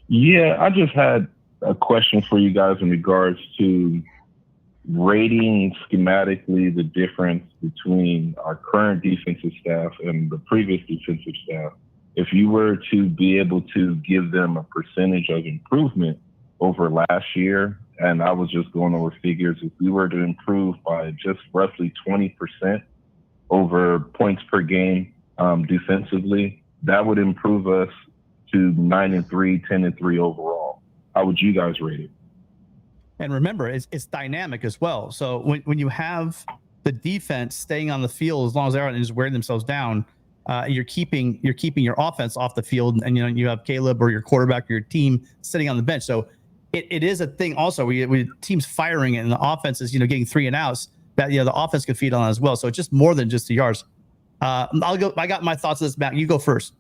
Yeah, I just had a question for you guys in regards to rating schematically the difference between our current defensive staff and the previous defensive staff. If you were to be able to give them a percentage of improvement over last year, and I was just going over figures, if we were to improve by just roughly 20% over points per game defensively, that would improve us to 9-3, 10-3 overall. How would you guys rate it? And remember, it's dynamic as well. So when you have the defense staying on the field as long as they're and just wearing themselves down, you're keeping your offense off the field, and you have Caleb or your quarterback or your team sitting on the bench. So it is a thing. Also, we teams firing and the offense is getting 3 and outs that the offense can feed on as well. So it's just more than just the yards. I'll go. I got my thoughts on this, Matt. You go first.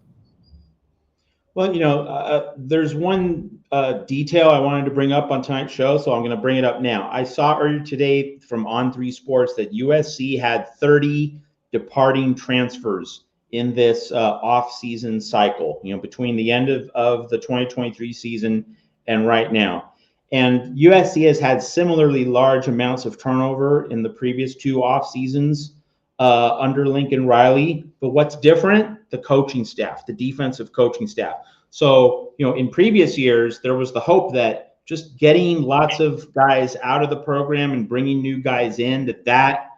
Well, there's one detail I wanted to bring up on tonight's show, so I'm going to bring it up now. I saw earlier today from On3 Sports that USC had 30 departing transfers in this off-season cycle, between the end of the 2023 season and right now. And USC has had similarly large amounts of turnover in the previous 2 off seasons under Lincoln Riley. But what's different? The coaching staff, the defensive coaching staff. So, in previous years, there was the hope that just getting lots of guys out of the program and bringing new guys in, that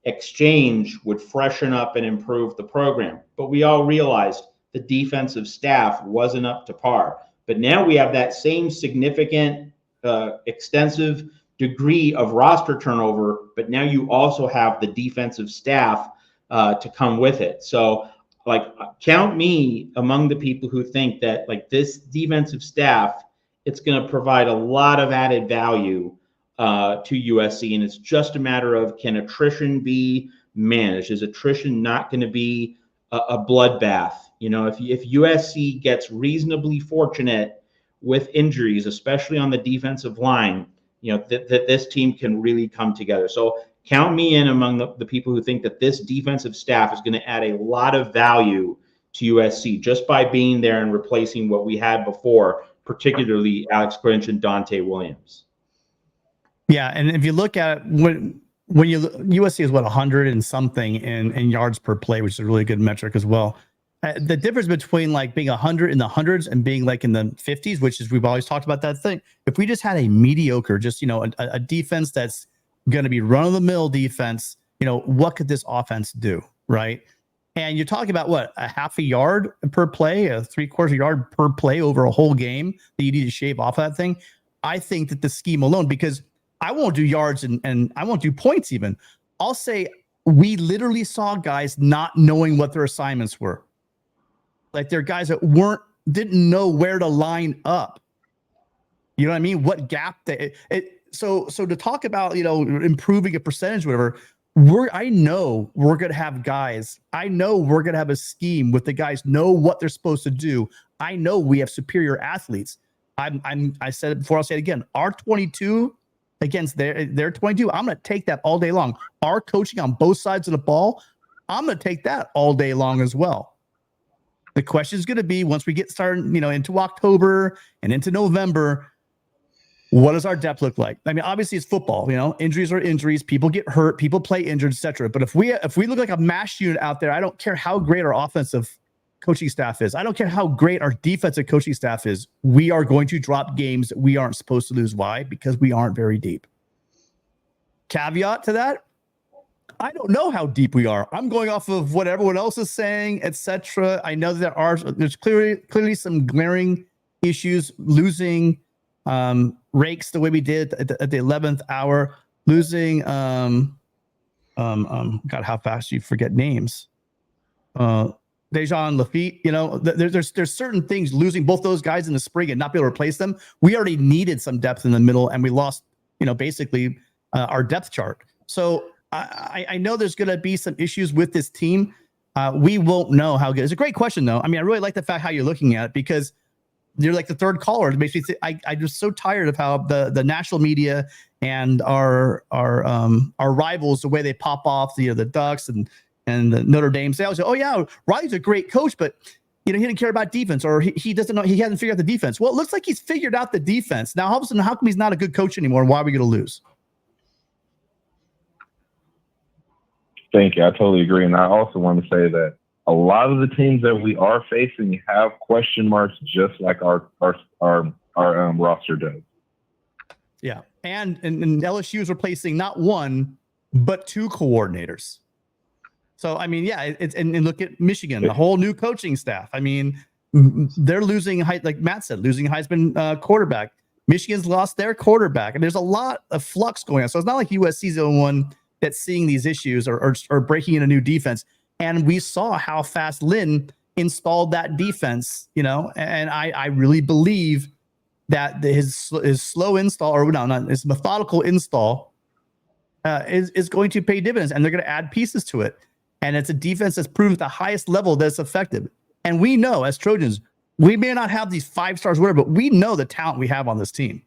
exchange would freshen up and improve the program. But we all realized the defensive staff wasn't up to par. But now we have that same significant, extensive degree of roster turnover, but now you also have the defensive staff to come with it. So, count me among the people who think that, this defensive staff, it's going to provide a lot of added value to USC, and it's just a matter of, can attrition be managed? Is attrition not going to be a bloodbath? If USC gets reasonably fortunate with injuries, especially on the defensive line, that this team can really come together. So count me in among the people who think that this defensive staff is going to add a lot of value to USC just by being there and replacing what we had before, particularly Alex Grinch and Dante Williams. Yeah, and if you look at it, when USC is 100 and something in yards per play, which is a really good metric as well. The difference between being 100 in the hundreds and being in the 50s, which is, we've always talked about that thing. If we just had a mediocre, just a defense that's going to be run-of-the-mill defense, what could this offense do, right? And you're talking about what, a half a yard per play, a 3/4 yard per play over a whole game that you need to shave off that thing. I think that the scheme alone, because I won't do yards and I won't do points even. I'll say we literally saw guys not knowing what their assignments were. They're guys that didn't know where to line up. You know what I mean? What gap so to talk about, improving a percentage, whatever, I know we're going to have guys. I know we're going to have a scheme with the guys know what they're supposed to do. I know we have superior athletes. I said it before, I'll say it again. Our 22 against their 22, I'm going to take that all day long. Our coaching on both sides of the ball, I'm going to take that all day long as well. The question is going to be, once we get started, into October and into November, what does our depth look like? I mean, obviously it's football, injuries are injuries. People get hurt, people play injured, etc. But if we look like a mash unit out there, I don't care how great our offensive coaching staff is. I don't care how great our defensive coaching staff is. We are going to drop games that we aren't supposed to lose. Why? Because we aren't very deep. Caveat to that, I don't know how deep we are. I'm going off of what everyone else is saying, etc. I know that there's clearly some glaring issues, losing rakes the way we did at the 11th hour, losing God, how fast you forget names. Dejan Lafitte, there's certain things, losing both those guys in the spring and not be able to replace them. We already needed some depth in the middle, and we lost, basically our depth chart. So I know there's going to be some issues with this team. We won't know how good. It's a great question, though. I mean, I really like the fact how you're looking at it, because you're like the third caller. It makes me think, I'm just so tired of how the national media and our rivals, the way they pop off, the Ducks and the Notre Dame, they always say, oh yeah, Riley's a great coach, but he didn't care about defense, or he doesn't know, he hasn't figured out the defense. Well, it looks like he's figured out the defense. Now, all of a sudden, how come he's not a good coach anymore? And why are we going to lose? Thank you. I totally agree. And I also want to say that a lot of the teams that we are facing have question marks, just like our roster does. Yeah. And LSU is replacing not one, but two coordinators. So, I mean, yeah, and look at Michigan, the whole new coaching staff. I mean, they're losing, like Matt said, losing Heisman quarterback. Michigan's lost their quarterback, and there's a lot of flux going on. So it's not like USC's the only one that's seeing these issues or breaking in a new defense. And we saw how fast Lynn installed that defense, and I really believe that his slow install, or no, not his methodical install, is going to pay dividends, and they're going to add pieces to it. And it's a defense that's proven at the highest level that's effective. And we know, as Trojans, we may not have these 5 stars, whatever, but we know the talent we have on this team.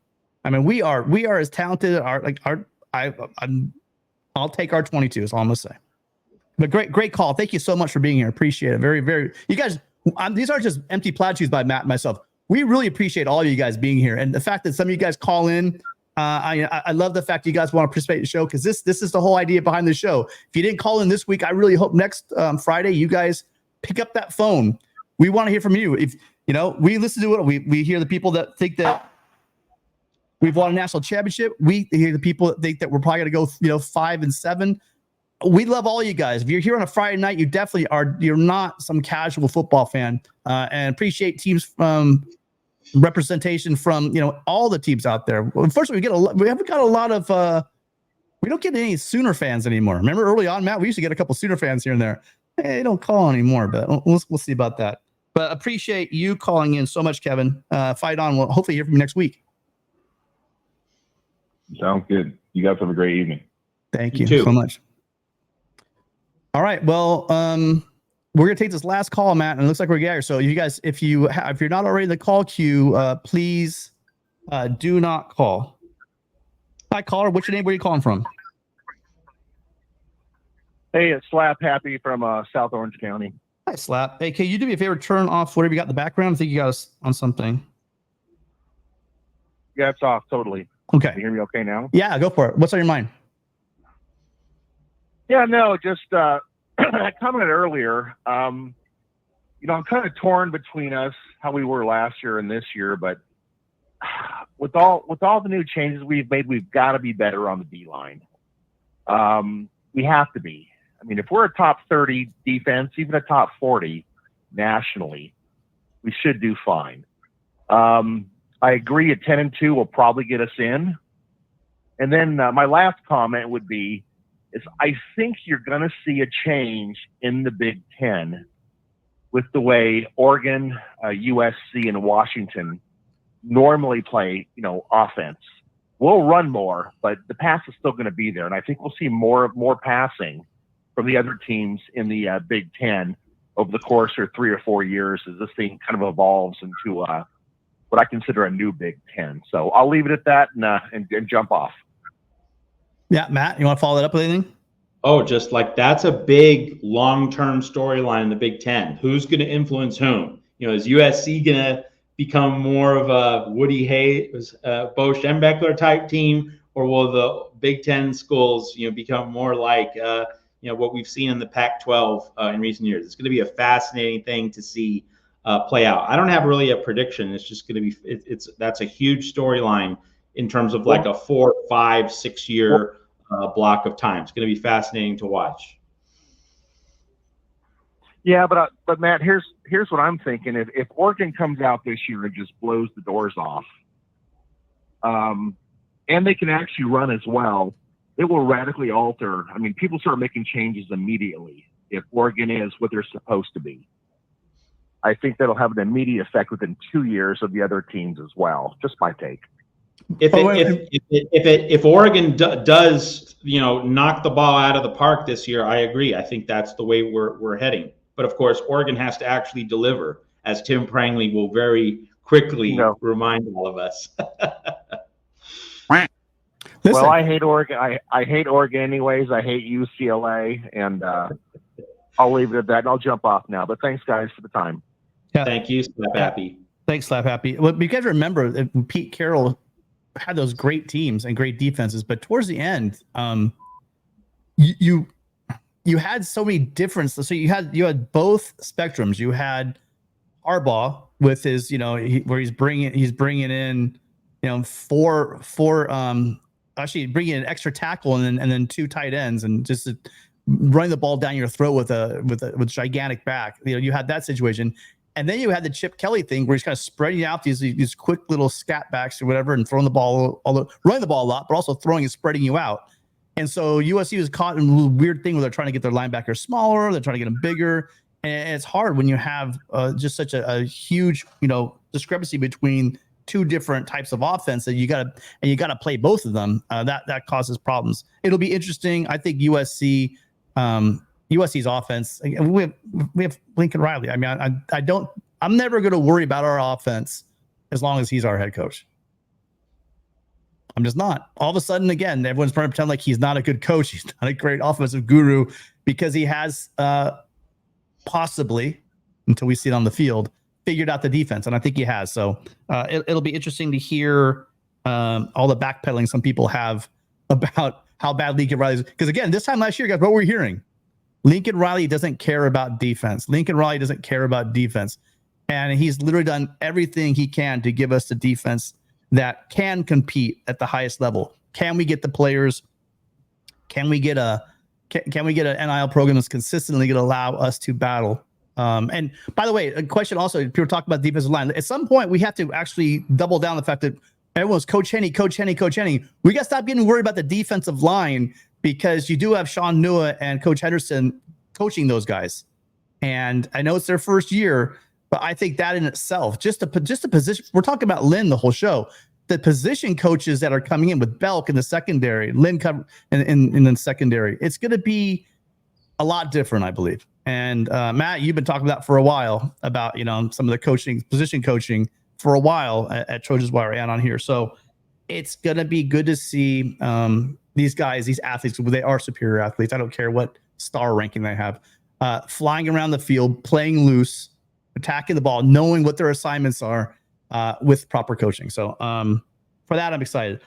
I mean, we are as talented. I'll take our 22. Is all I'm gonna say. But great call. Thank you so much for being here. Appreciate it. Very, very. You guys, these aren't just empty platitudes by Matt and myself. We really appreciate all of you guys being here, and the fact that some of you guys call in. I love the fact you guys want to participate in the show, because this is the whole idea behind the show. If you didn't call in this week, I really hope next Friday you guys pick up that phone. We want to hear from you. If we listen to it, we hear the people that think that we've won a national championship. We hear the people that think that we're probably going to go 5-7. We love all you guys. If you're here on a Friday night, you definitely are. You're not some casual football fan, and appreciate teams representation from all the teams out there. Unfortunately, we haven't got a lot of we don't get any Sooner fans anymore. Remember early on, Matt, we used to get a couple Sooner fans here and there. They don't call anymore, but we'll see about that. But appreciate you calling in so much, Kevin. Fight on. We'll hopefully hear from you next week. Sounds good. You guys have a great evening. Thank you so much. All right. Well, we're gonna take this last call, Matt, and it looks like we're here. So you guys, if you're not already in the call queue, please do not call. Hi, caller. What's your name? Where are you calling from? Hey, it's Slap Happy from South Orange County. Hi, Slap. Hey, can you do me a favor? Turn off whatever you got in the background. I think you got us on something. Yeah, it's off totally. Okay. Can you hear me okay now? Yeah, go for it. What's on your mind? Yeah, no, just I commented earlier. I'm kind of torn between us, how we were last year and this year, but with all the new changes we've made, we've got to be better on the D line. We have to be. I mean, if we're a top 30 defense, even a top 40 nationally, we should do fine. I agree, a 10-2 will probably get us in. And then my last comment would be, I think you're going to see a change in the Big Ten with the way Oregon, USC, and Washington normally play, offense. We'll run more, but the pass is still going to be there. And I think we'll see more passing from the other teams in the Big Ten over the course of 3 or 4 years as this thing kind of evolves into what I consider a new Big Ten. So I'll leave it at that and jump off. Yeah, Matt, you want to follow that up with anything? Oh, just like that's a big long-term storyline in the Big Ten. Who's going to influence whom? Is USC going to become more of a Woody Hayes, Bo Schembechler type team, or will the Big Ten schools, become more like, what we've seen in the Pac-12 in recent years? It's going to be a fascinating thing to see play out. I don't have really a prediction. It's just going to be, that's a huge storyline in terms of like a 4, 5, 6 year block of time. It's going to be fascinating to watch. Yeah, but Matt, here's what I'm thinking. If Oregon comes out this year and just blows the doors off, and they can actually run as well, it will radically alter. I mean, people start making changes immediately if Oregon is what they're supposed to be. I think that'll have an immediate effect within 2 years of the other teams as well. Just my take. If Oregon does, knock the ball out of the park this year, I agree. I think that's the way we're heading. But of course, Oregon has to actually deliver, as Tim Prangley will very quickly remind all of us. Well, I hate Oregon. I hate Oregon anyways. I hate UCLA, and I'll leave it at that. And I'll jump off now. But thanks, guys, for the time. Yeah. Thank you, Slap Happy. Thanks, Slap Happy. Well, you guys remember that Pete Carroll had those great teams and great defenses, but towards the end, you had so many differences. So you had both spectrums. You had Harbaugh with his, where he's bringing in, actually bringing an extra tackle and then 2 tight ends and just running the ball down your throat with gigantic back. You had that situation. And then you had the Chip Kelly thing where he's kind of spreading out these quick little scat backs or whatever and throwing the ball, running the ball a lot, but also throwing and spreading you out. And so USC was caught in a little weird thing where they're trying to get their linebackers smaller, they're trying to get them bigger, and it's hard when you have just such a huge discrepancy between 2 different types of offense that you gotta play both of them. That causes problems. It'll be interesting. I think USC's offense. We have Lincoln Riley. I mean, I'm never going to worry about our offense as long as he's our head coach. I'm just not. All of a sudden, again, everyone's trying to pretend like he's not a good coach. He's not a great offensive guru because he has possibly, until we see it on the field, figured out the defense, and I think he has. So it'll be interesting to hear all the backpedaling some people have about how bad Lincoln Riley is. Because again, this time last year, guys, what we're hearing. Lincoln Riley doesn't care about defense. And he's literally done everything he can to give us the defense that can compete at the highest level. Can we get the players? Can we get an NIL program that's consistently going to allow us to battle? And by the way, a question also, people talk about defensive line. At some point, we have to actually double down the fact that everyone's Coach Henny. We got to stop getting worried about the defensive line because you do have Sean Nua and Coach Henderson coaching those guys. And I know it's their first year, but I think that in itself, just a position, we're talking about Lynn the whole show, the position coaches that are coming in with Belk in the secondary, Lynn in the secondary, it's going to be a lot different, I believe. And Matt, you've been talking about for a while about, some of the position coaching for a while at Trojans Wire and on here. So it's going to be good to see these guys, these athletes, they are superior athletes. I don't care what star ranking they have, flying around the field, playing loose, attacking the ball, knowing what their assignments are with proper coaching. So for that, I'm excited.